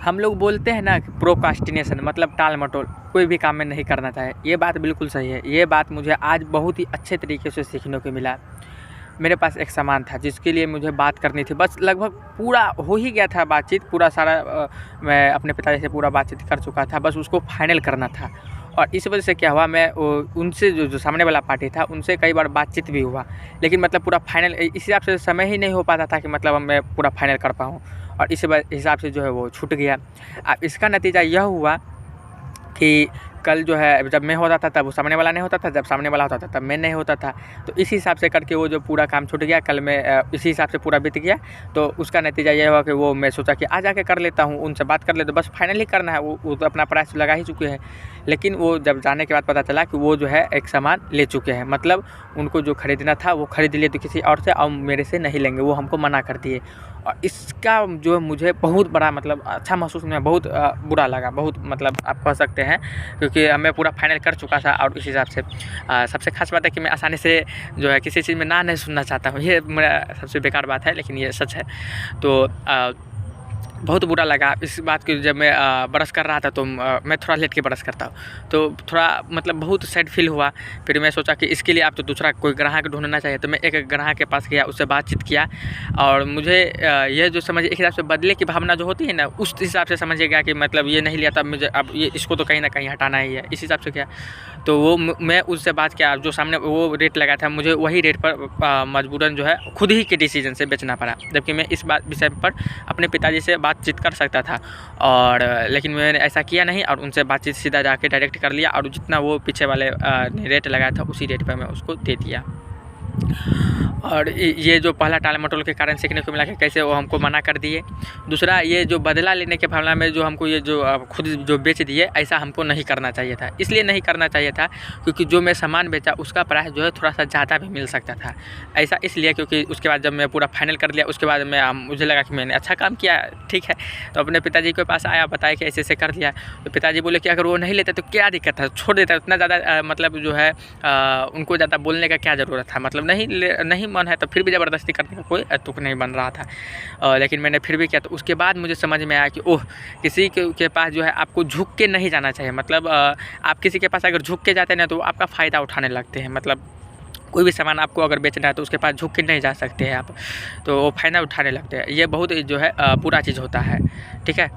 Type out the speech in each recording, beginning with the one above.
हम लोग बोलते हैं ना कि प्रोक्रास्टिनेशन मतलब टाल-मटोल, कोई भी काम में नहीं करना चाहिए। ये बात बिल्कुल सही है। ये बात मुझे आज बहुत ही अच्छे तरीके से सीखने को मिला। मेरे पास एक सामान था जिसके लिए मुझे बात करनी थी, बस लगभग पूरा हो ही गया था बातचीत, पूरा सारा मैं अपने पिताजी से पूरा बातचीत कर चुका था, बस उसको फाइनल करना था। और इस वजह से क्या हुआ, मैं उनसे जो सामने वाला पार्टी था उनसे कई बार बातचीत भी हुआ, लेकिन मतलब पूरा फाइनल इस हिसाब से समय ही नहीं हो पाता था कि मतलब मैं पूरा फाइनल कर पाऊँ, और इस हिसाब से जो है वो छूट गया। अब इसका नतीजा यह हुआ कि कल जो है जब मैं होता था तब वो सामने वाला नहीं होता था, जब सामने वाला होता था तब मैं नहीं होता था। तो इस हिसाब से करके वो जो पूरा काम छूट गया, कल मैं इसी हिसाब से पूरा बीत गया। तो उसका नतीजा ये हुआ कि वो मैं सोचा कि आज आके कर लेता हूँ, उनसे बात कर लेता हूँ, बस फाइनल ही करना है। वो तो अपना प्राइस लगा ही चुके हैं, लेकिन वो जब जाने के बाद पता चला कि वो जो है एक सामान ले चुके हैं, मतलब उनको जो खरीदना था वो खरीद लिए तो किसी और से, और मेरे से नहीं लेंगे, वो हमको मना कर दिए। और इसका जो मुझे बहुत बड़ा मतलब अच्छा महसूस नहीं, बहुत बुरा लगा, बहुत मतलब आप कह सकते हैं, क्योंकि मैं पूरा फाइनल कर चुका था। और इस हिसाब से सबसे खास बात है कि मैं आसानी से जो है किसी चीज़ में ना नहीं सुनना चाहता हूँ। ये मेरा सबसे बेकार बात है, लेकिन ये सच है। तो बहुत बुरा लगा इस बात की। जब मैं ब्रश कर रहा था तो मैं थोड़ा लेट के ब्रश करता हूँ, तो थोड़ा मतलब बहुत सैड फील हुआ। फिर मैं सोचा कि इसके लिए आप तो दूसरा कोई ग्राहक ढूंढना चाहिए, तो मैं एक ग्राहक के पास गया, उससे बातचीत किया, और मुझे ये जो समझ एक हिसाब से बदले की भावना जो होती है ना, उस हिसाब से समझ गया कि मतलब ये नहीं लिया, तब मुझे अब ये इसको तो कहीं ना कहीं हटाना ही है, इस हिसाब से किया। तो वो मैं उससे बात किया, जो सामने वो रेट लगाया था मुझे वही रेट पर मजबूरन जो है खुद ही के डिसीजन से बेचना पड़ा, जबकि मैं इस विषय पर अपने पिताजी से बातचीत कर सकता था, और लेकिन मैंने ऐसा किया नहीं, और उनसे बातचीत सीधा जाके डायरेक्ट कर लिया, और जितना वो पीछे वाले ने रेट लगाया था उसी रेट पर मैं उसको दे दिया। और ये जो पहला टाल-मटोल के कारण सीखने को मिला कि कैसे वो हमको मना कर दिए। दूसरा, ये जो बदला लेने के भावना में जो हमको ये जो खुद जो बेच दिए, ऐसा हमको नहीं करना चाहिए था। इसलिए नहीं करना चाहिए था क्योंकि जो मैं सामान बेचा उसका प्राइस जो है थोड़ा सा ज़्यादा भी मिल सकता था। ऐसा इसलिए क्योंकि उसके बाद जब मैं पूरा फाइनल कर लिया, उसके बाद मुझे लगा कि मैंने अच्छा काम किया, ठीक है। तो अपने पिताजी के पास आया, बताया कि ऐसे कर दिया। तो पिताजी बोले कि अगर वो नहीं लेते तो क्या दिक्कत था, छोड़ देता, उतना ज़्यादा मतलब जो है उनको ज़्यादा बोलने का क्या ज़रूरत था, मतलब नहीं मन है तो फिर भी ज़बरदस्ती करने का कोई तुक नहीं बन रहा था। लेकिन मैंने फिर भी किया। तो उसके बाद मुझे समझ में आया कि ओह, किसी के पास जो है आपको झुक के नहीं जाना चाहिए। मतलब आप किसी के पास अगर झुक के जाते हैं ना तो आपका फ़ायदा उठाने लगते हैं। मतलब कोई भी सामान आपको अगर बेचना है तो उसके पास झुक के नहीं जा सकते हैं आप, तो वो फ़ायदा उठाने लगते हैं। ये बहुत जो है बुरा चीज़ होता है, ठीक है।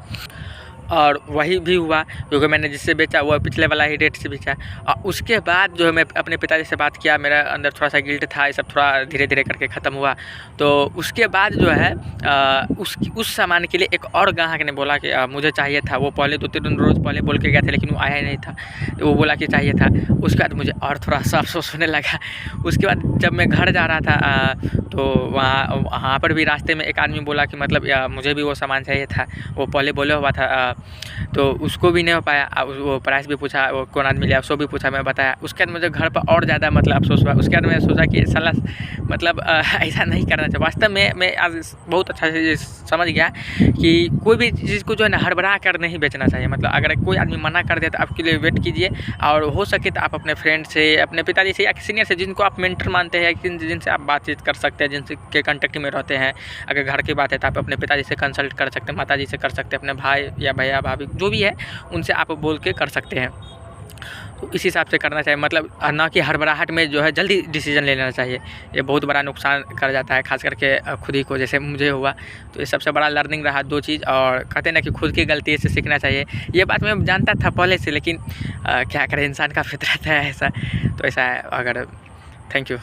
और वही भी हुआ क्योंकि मैंने जिससे बेचा वो पिछले वाला ही रेट से बेचा। और उसके बाद जो है मैं अपने पिताजी से बात किया, मेरा अंदर थोड़ा सा गिल्ट था, ये सब थोड़ा धीरे धीरे करके ख़त्म हुआ। तो उसके बाद जो है उस सामान के लिए एक और ग्राहक ने बोला कि मुझे चाहिए था। वो पहले 2-3 रोज़ पहले बोल के गया था, लेकिन वो आया ही नहीं था, तो वो बोला कि चाहिए था। उसके बाद मुझे और थोड़ा सा अफसोस होने लगा। उसके बाद जब मैं घर जा रहा था तो वहाँ पर भी रास्ते में एक आदमी बोला कि मतलब मुझे भी वो सामान चाहिए था, वो पहले बोले हुआ था, तो उसको भी नहीं हो पाया। वो प्राइस भी पूछा, वो कौन आदमी लिया उसको भी पूछा, मैं बताया। उसके बाद मुझे घर पर और ज़्यादा मतलब अफसोस हुआ। उसके बाद मैं सोचा कि साला मतलब ऐसा नहीं करना चाहिए। वास्तव में मैं आज बहुत अच्छा से समझ गया कि कोई भी चीज़ को जो है ना हड़बड़ा कर नहीं बेचना चाहिए। मतलब अगर कोई आदमी मना कर दे तो आपके लिए वेट कीजिए, और हो सके तो आप अपने फ्रेंड से, अपने पिताजी से या सीनियर से, जिनको आप मेंटर मानते हैं या जिनसे आप बातचीत कर सकते हैं, जिनसे के कॉन्टेक्ट में रहते हैं। अगर घर की बात है तो आप अपने पिताजी से कंसल्ट कर सकते हैं, माताजी से कर सकते हैं, अपने भाई या भैया भाभी जो भी है उनसे आप बोल के कर सकते हैं। तो इस हिसाब से करना चाहिए, मतलब ना कि हड़बड़ाहट में जो है जल्दी डिसीजन ले लेना चाहिए। ये बहुत बड़ा नुकसान कर जाता है, खास करके खुद ही को, जैसे मुझे हुआ। तो ये सबसे बड़ा लर्निंग रहा 2 चीज़। और कहते हैं ना कि खुद की गलती से सीखना चाहिए। ये बात मैं जानता था पहले से, लेकिन क्या करें, इंसान का फितरत है ऐसा। तो ऐसा है। अगर थैंक यू।